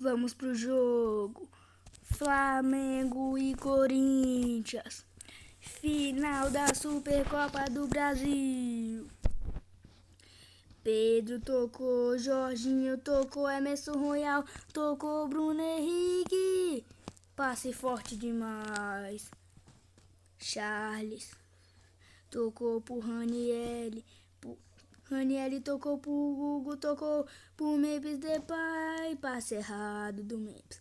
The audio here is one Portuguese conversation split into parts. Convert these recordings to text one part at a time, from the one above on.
Vamos pro jogo. Flamengo e Corinthians. Final da Supercopa do Brasil. Pedro tocou, Jorginho tocou, Emerson Royal tocou, Bruno Henrique. Passe forte demais. Charles tocou pro Ranieri. Ranieri tocou pro Hugo, tocou pro Memphis Depay. Passe errado do Memphis.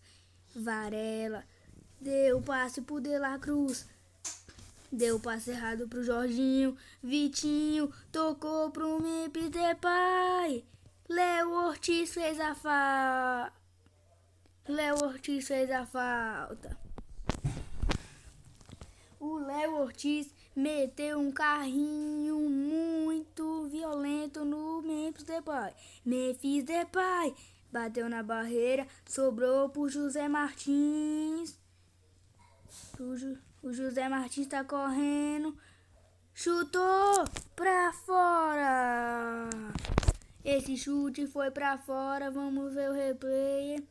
Varela deu passe pro De La Cruz. Deu passe errado pro Jorginho. Vitinho tocou pro Memphis Depay. Léo Ortiz fez a falta. O Léo Ortiz meteu um carrinho muito violento no Memphis Depay. Memphis Depay bateu na barreira, sobrou pro José Martins. O José Martins tá correndo, chutou pra fora. Esse chute foi pra fora, vamos ver o replay.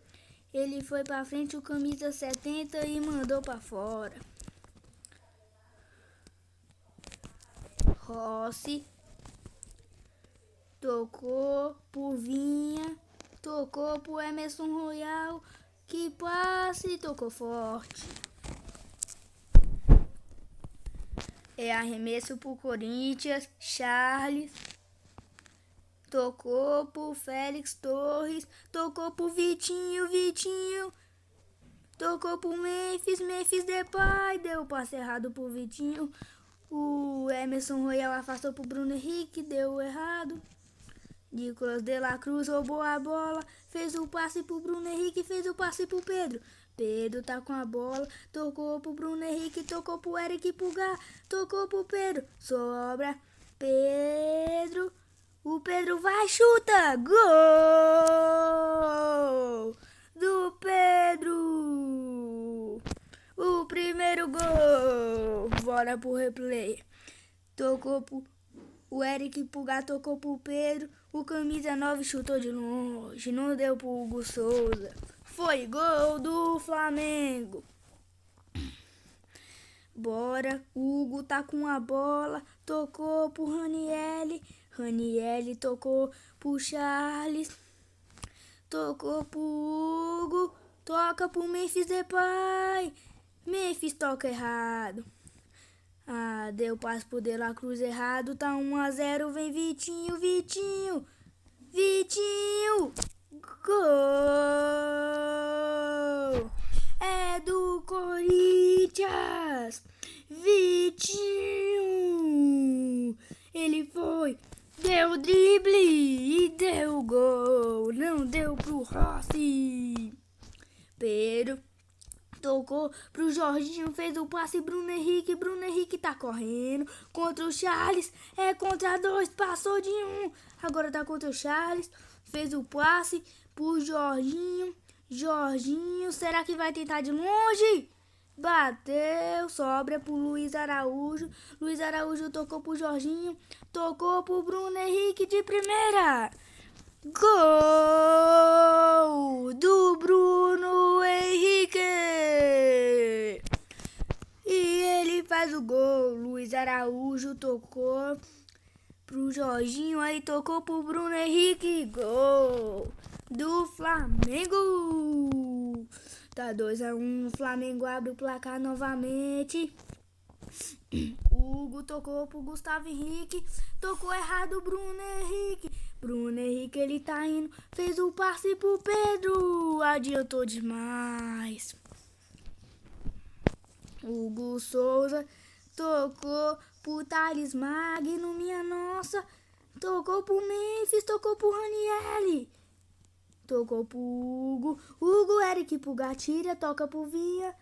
Ele foi pra frente, o camisa 70 e mandou pra fora. Rossi tocou pro Vinha, tocou pro Emerson Royal, que passe, tocou forte. É arremesso pro Corinthians. Charles tocou pro Félix Torres, tocou pro Vitinho tocou pro Memphis Depay, deu o passe errado pro Vitinho. O Emerson Royal afastou pro Bruno Henrique, deu errado. Nicolas De La Cruz roubou a bola, fez o passe pro Bruno Henrique, fez o passe pro Pedro. Pedro tá com a bola, tocou pro Bruno Henrique, tocou pro Eric Pulgar, tocou pro Pedro, sobra Pedro. O Pedro vai, chuta! Gol do Pedro! O primeiro gol! Bora pro replay. Tocou pro... O Eric Pulgar tocou pro Pedro. O camisa 9 chutou de longe. Não deu pro Hugo Souza. Foi gol do Flamengo. Bora. O Hugo tá com a bola. Tocou pro Ranieri. Ranieri tocou pro Charles. Tocou pro Hugo. Toca pro Memphis Depay. Memphis toca errado. Deu passe pro De La Cruz errado. Tá 1-0. Vem Vitinho. Gol! É do Corinthians. Vitinho. Ele foi. Deu drible e deu gol. Não deu pro Rossi. Pedro tocou pro Jorginho, fez o passe Bruno Henrique tá correndo contra o Charles, é contra dois, passou de um, agora tá contra o Charles, fez o passe pro Jorginho, será que vai tentar de longe? Bateu, sobra pro Luiz Araújo tocou pro Jorginho, tocou pro Bruno Henrique de primeira. Gol do Bruno Henrique! E ele faz o gol. Luiz Araújo tocou pro Jorginho, aí tocou pro Bruno Henrique. Gol do Flamengo! Tá 2-1, o Flamengo abre o placar novamente. Hugo tocou pro Gustavo Henrique, tocou errado o Bruno Henrique, ele tá indo, fez o passe pro Pedro, adiantou demais. Hugo Souza tocou pro Thales Magno, minha nossa, tocou pro Memphis, tocou pro Ranieri, tocou pro Hugo, Eric Pulgar tira, toca pro Vinha.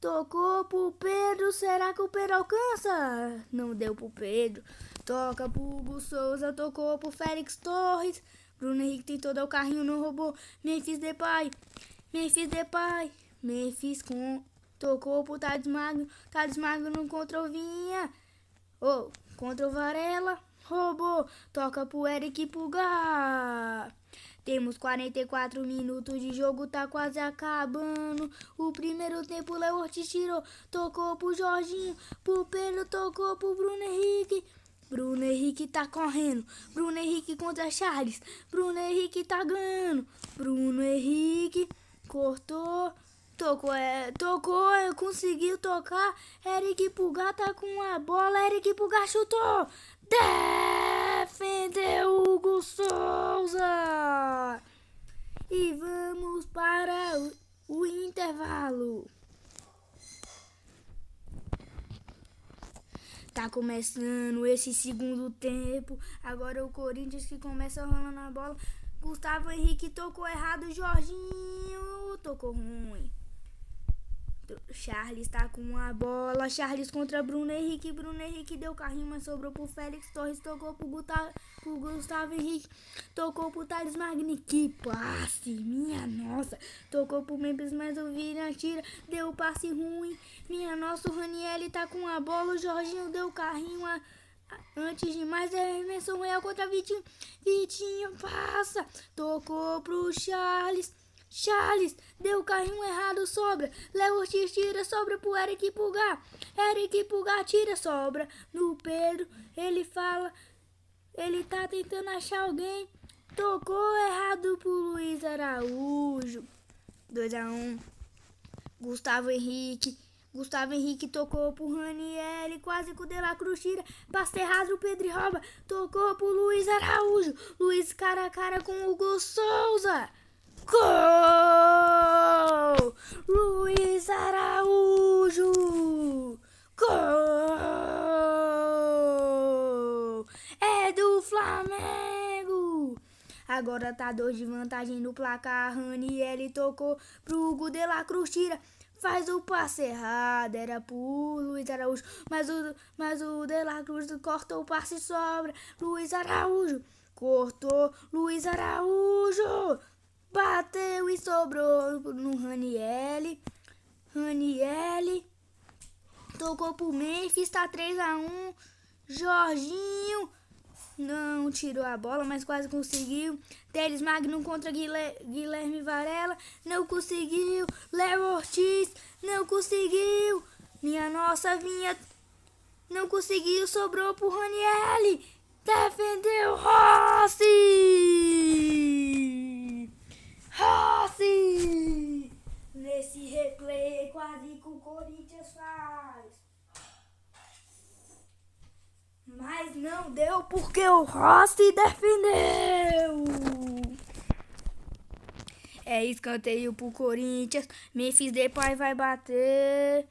Tocou pro Pedro, será que o Pedro alcança? Não deu pro Pedro. Toca pro Hugo Souza, tocou pro Félix Torres. Bruno Henrique tentou dar o carrinho, não roubou. Memphis Depay. Tocou pro Thales Magno contra o Vinha. Contra o Varela. Roubou. Toca pro Eric Pulgar. Temos 44 minutos de jogo, tá quase acabando. O primeiro tempo, Léo Ortiz tirou, tocou pro Jorginho, pro Pedro, tocou pro Bruno Henrique. Bruno Henrique tá correndo. Bruno Henrique contra Charles. Bruno Henrique tá ganhando. Bruno Henrique cortou. Tocou, conseguiu tocar. Eric Pulgar tá com a bola. Eric Pulgar chutou. Defendeu Hugo Souza. E vamos para o intervalo. Tá começando esse segundo tempo. Agora o Corinthians que começa rolando a bola. Gustavo Henrique tocou errado. Jorginho tocou ruim. Charles tá com a bola. Charles contra Bruno Henrique. Bruno Henrique deu carrinho, mas sobrou pro Félix Torres. Tocou pro Gustavo Henrique. Tocou pro Thales Magni. Que passe, minha nossa. Tocou pro Memphis, mas o Vina tira. Deu passe ruim. Minha nossa, o Raniel tá com a bola. O Jorginho deu carrinho. Antes de mais, Emerson Royal contra Vitinho. Vitinho passa. Tocou pro Charles. Charles deu carrinho errado, sobra. Léo Ortiz tira, sobra pro Eric Pulgar. Eric Pulgar tira, sobra no Pedro. Ele fala, ele tá tentando achar alguém. Tocou errado pro Luiz Araújo. 2-1. Gustavo Henrique tocou pro Raniel, quase com o De La Cruz tira. Passe errado, o Pedro rouba. Tocou pro Luiz Araújo. Luiz cara a cara com o Hugo Souza. Gol! Luiz Araújo! Gol! É do Flamengo! Agora tá 2 de vantagem no placar. Raniel tocou pro Hugo De La Cruz, tira. Faz o passe errado, era pro Luiz Araújo. Mas o De La Cruz cortou o passe e sobra. Luiz Araújo cortou. Luiz Araújo! Bateu e sobrou no Raniel. Raniel tocou pro Memphis, tá 3-1. Jorginho não tirou a bola, mas quase conseguiu. Teles Magno contra Guilherme Varela, não conseguiu. Léo Ortiz não conseguiu. Minha nossa, vinha, não conseguiu, sobrou pro Raniel. Defendeu Rossi! Rossi! Nesse replay quase que o Corinthians faz. Mas não deu porque o Rossi defendeu. É escanteio pro Corinthians. Memphis Depay vai bater.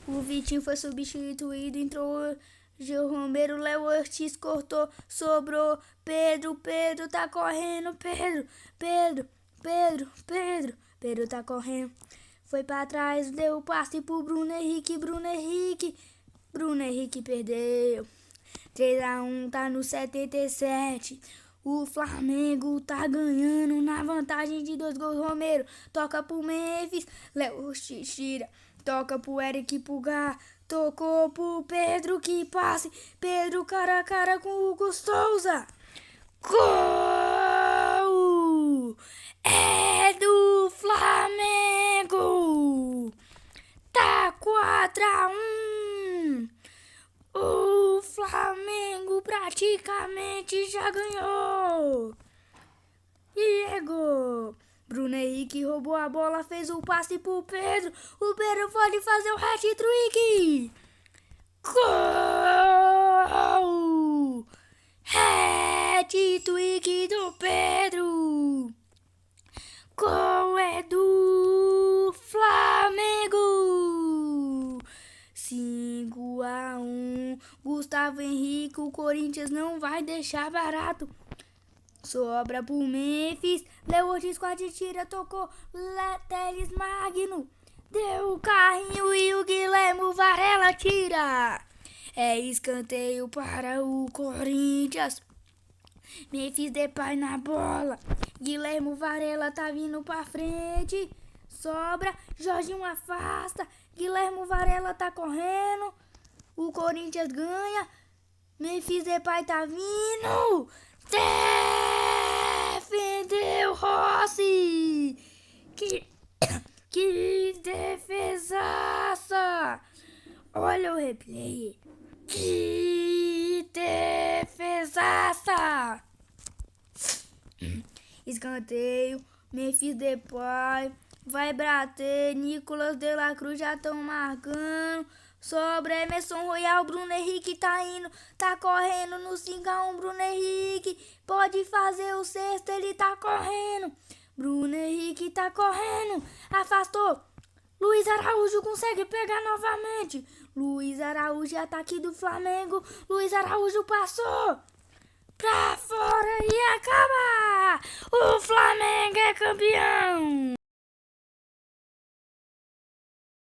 O Vitinho foi substituído. Entrou Gil Romero. Léo Ortiz cortou. Sobrou Pedro. Pedro tá correndo. Pedro tá correndo. Foi pra trás. Deu o passe pro Bruno Henrique. Bruno Henrique perdeu. 3-1, tá no 77. O Flamengo tá ganhando na vantagem de 2 gols. Romero toca pro Memphis. Léo Ortiz tira. Toca pro Eric Pulgar. Tocou pro Pedro, que passe. Pedro cara a cara com o Hugo Souza. Gol! É do Flamengo! Tá 4-1. O Flamengo praticamente já ganhou. E é gol. Bruno Henrique roubou a bola, fez o passe pro Pedro. O Pedro pode fazer o hat-trick. Gol! Hat-trick do Pedro. Gol é do Flamengo. 5-1. Gustavo Henrique, o Corinthians não vai deixar barato. Sobra pro Memphis. Léo Ortiz quase tira, tocou. Teles Magno deu o carrinho e o Guilherme Varela tira. É escanteio para o Corinthians. Memphis Depay na bola. Guilherme Varela tá vindo pra frente. Sobra. Jorginho afasta. Guilherme Varela tá correndo. O Corinthians ganha. Memphis Depay tá vindo. Defendeu Rossi! Que defesaça! Olha o replay. Que defesaça! Escanteio, Memphis Depay vai bater, Nicolas de la Cruz já estão marcando. Sobra Emerson Royal, Bruno Henrique tá indo, tá correndo no 5-1, Bruno Henrique pode fazer o sexto, ele tá correndo. Bruno Henrique tá correndo, afastou. Luiz Araújo consegue pegar novamente. Luiz Araújo, ataque do Flamengo. Luiz Araújo passou pra fora e acaba! O Flamengo é campeão!